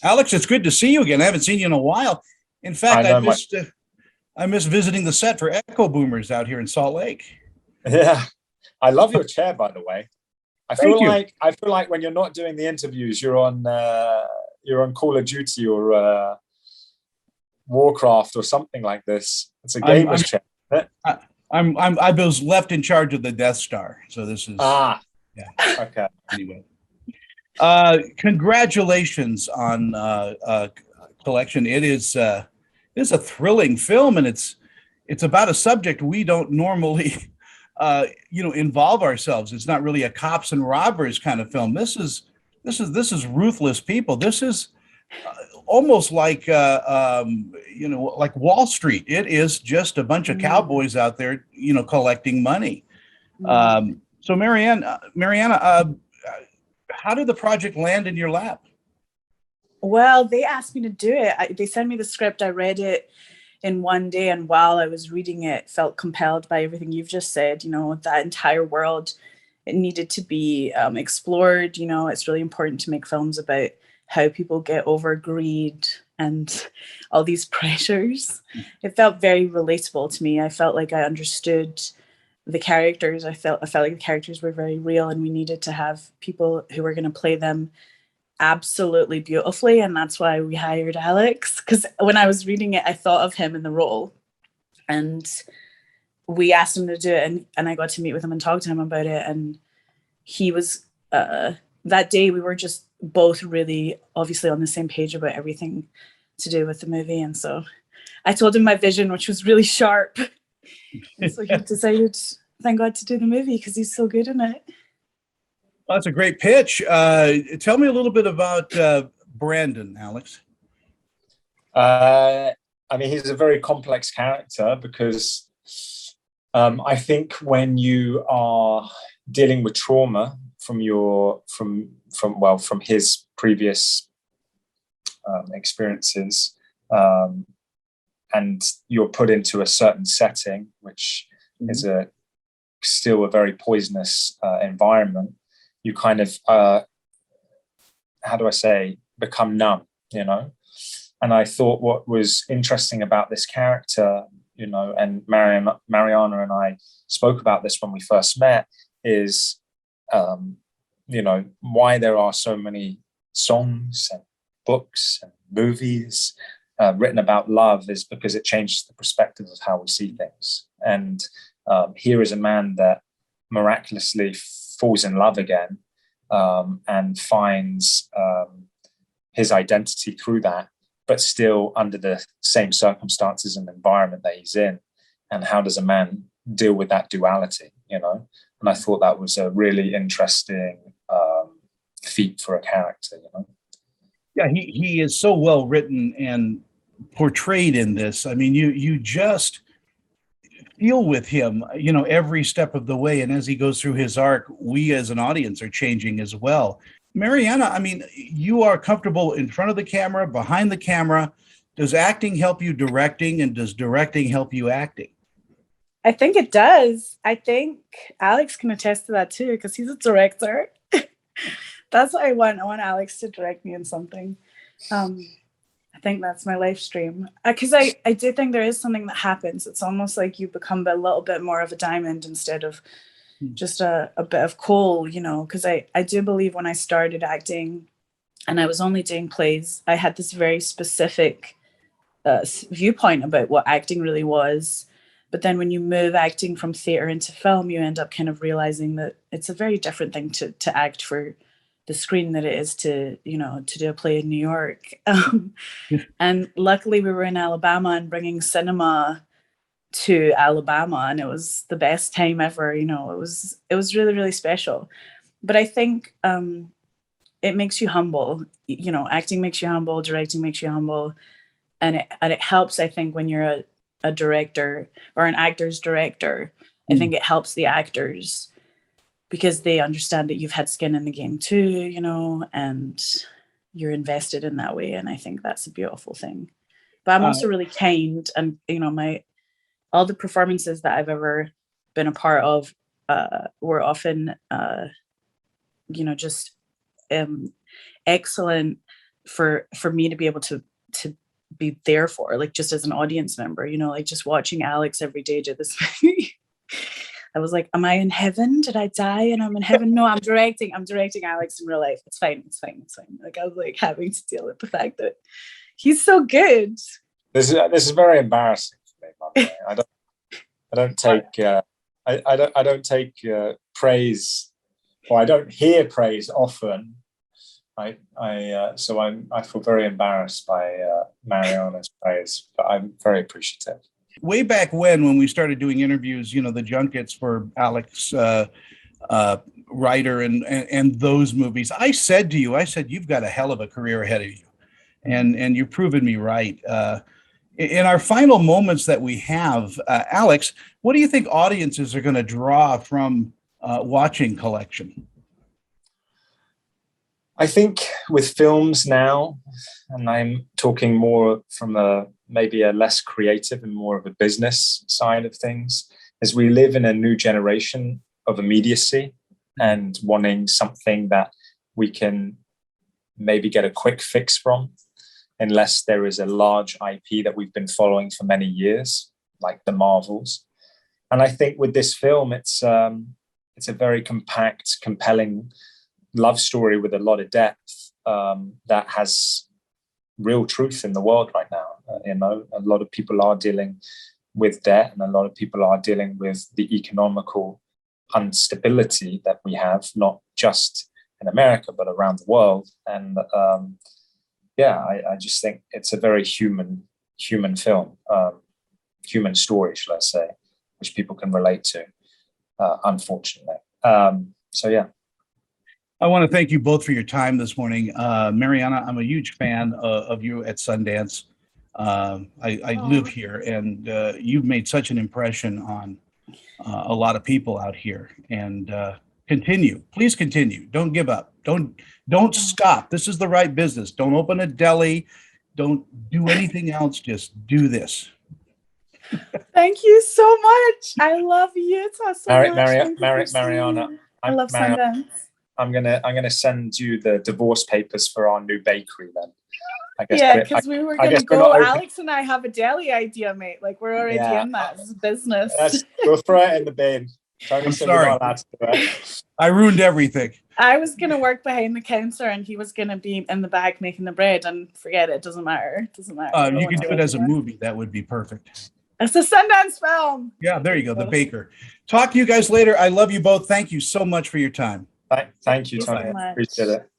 Alex, it's good to see you again. I haven't seen you in a while. In I fact, know my I missed visiting the set for Echo Boomers out here in Salt Lake. yeah. I love your chair, by the way. Thank you. I feel like when you're not doing the interviews, you're on Call of Duty or Warcraft or something like this. It's a I'm gamer's I'm chair, isn't it? I was left in charge of the Death Star, so this is Ah, yeah. okay. Anyway, congratulations on Collection. It is a thrilling film, and it's about a subject we don't normally involve ourselves. It's not really a cops and robbers kind of film. This is ruthless people. This is almost like like Wall Street. It is just a bunch of cowboys out there, collecting money. So Marianna, how did the project land in your lap? Well, they asked me to do it. They sent me the script. I read it in one day, and while I was reading it, felt compelled by everything you've just said. That entire world, it needed to be explored. It's really important to make films about how people get over greed and all these pressures. It felt very relatable to me. I felt like I understood the characters. I felt like the characters were very real, and we needed to have people who were going to play them absolutely beautifully. And that's why we hired Alex, because when I was reading it, I thought of him in the role, and we asked him to do it, and I got to meet with him and talk to him about it. And he was that day we were just both really obviously on the same page about everything to do with the movie. And so I told him my vision, which was really sharp. And so he decided, thank God, to do the movie because he's so good in it. Well, that's a great pitch. Tell me a little bit about Brandon, Alex. I mean, he's a very complex character because I think when you are dealing with trauma from his previous experiences, and you're put into a certain setting, which is still a very poisonous environment, you kind of, how do I say, become numb, And I thought what was interesting about this character, and Marianna and I spoke about this when we first met, is, why there are so many songs and books and movies written about love is because it changes the perspective of how we see things. And here is a man that miraculously falls in love again, and finds his identity through that, but still under the same circumstances and environment that he's in. And how does a man deal with that duality, And I thought that was a really interesting feat for a character, Yeah, he is so well written and portrayed in this. I mean, you just feel with him, every step of the way. And as he goes through his arc, we as an audience are changing as well. Marianna, I mean, you are comfortable in front of the camera, behind the camera. Does acting help you directing, and does directing help you acting? I think it does. I think Alex can attest to that too, because he's a director. That's what I want. I want Alex to direct me in something. I think that's my life stream. Because I do think there is something that happens. It's almost like you become a little bit more of a diamond instead of just a bit of coal, because I do believe when I started acting and I was only doing plays, I had this very specific viewpoint about what acting really was. But then when you move acting from theater into film, you end up kind of realizing that it's a very different thing to act for the screen that it is to do a play in New York. And luckily we were in Alabama and bringing cinema to Alabama, and it was the best time ever. It was really, really special. But I think it makes you humble. Acting makes you humble, directing makes you humble, and it helps. I think when you're a director or an actor's director, I think it helps the actors because they understand that you've had skin in the game too, and you're invested in that way. And I think that's a beautiful thing. But I'm also really kind, and all the performances that I've ever been a part of were often, just excellent for me to be able to be there for, like, just as an audience member, you know, like just watching Alex every day do this movie. I was like, am I in heaven? Did I die and I'm in heaven? No, I'm directing Alex in real life. It's fine. Like, I was like having to deal with the fact that he's so good. This is very embarrassing for me, by the way. I don't take praise, or I don't hear praise often. So I feel very embarrassed by Marianna's praise, but I'm very appreciative. Way back when we started doing interviews, you know, the junkets for Alex Writer and those movies, I said to you, you've got a hell of a career ahead of you, and you've proven me right. In our final moments that we have, Alex, what do you think audiences are going to draw from watching Collection? I think with films now, and I'm talking more from maybe a less creative and more of a business side of things, is we live in a new generation of immediacy and wanting something that we can maybe get a quick fix from, unless there is a large IP that we've been following for many years, like the Marvels. And I think with this film, it's a very compact, compelling love story with a lot of depth that has real truth in the world right now. You know, a lot of people are dealing with debt, and a lot of people are dealing with the economical instability that we have, not just in America, but around the world. And I just think it's a very human film, human story, shall I say, which people can relate to, unfortunately. I want to thank you both for your time this morning. Marianna, I'm a huge fan of you at Sundance. I live here, and you've made such an impression on a lot of people out here. And please continue. Don't give up. Don't stop. This is the right business. Don't open a deli. Don't do anything else. Just do this. Thank you so much. I love Utah so much. Marianna, I love Sundance. I'm gonna send you the divorce papers for our new bakery then. I guess. Yeah, because we were gonna go. Alex and I have a deli idea, mate. Like, we're already in that business. We'll throw it in the bin. I'm sorry. I ruined everything. I was gonna work behind the counter, and he was gonna be in the back making the bread. And forget it. Doesn't matter. You can do it as a movie. That would be perfect. It's a Sundance film. Yeah, there you go. The baker. Talk to you guys later. I love you both. Thank you so much for your time. Thank you, Tony. Appreciate it.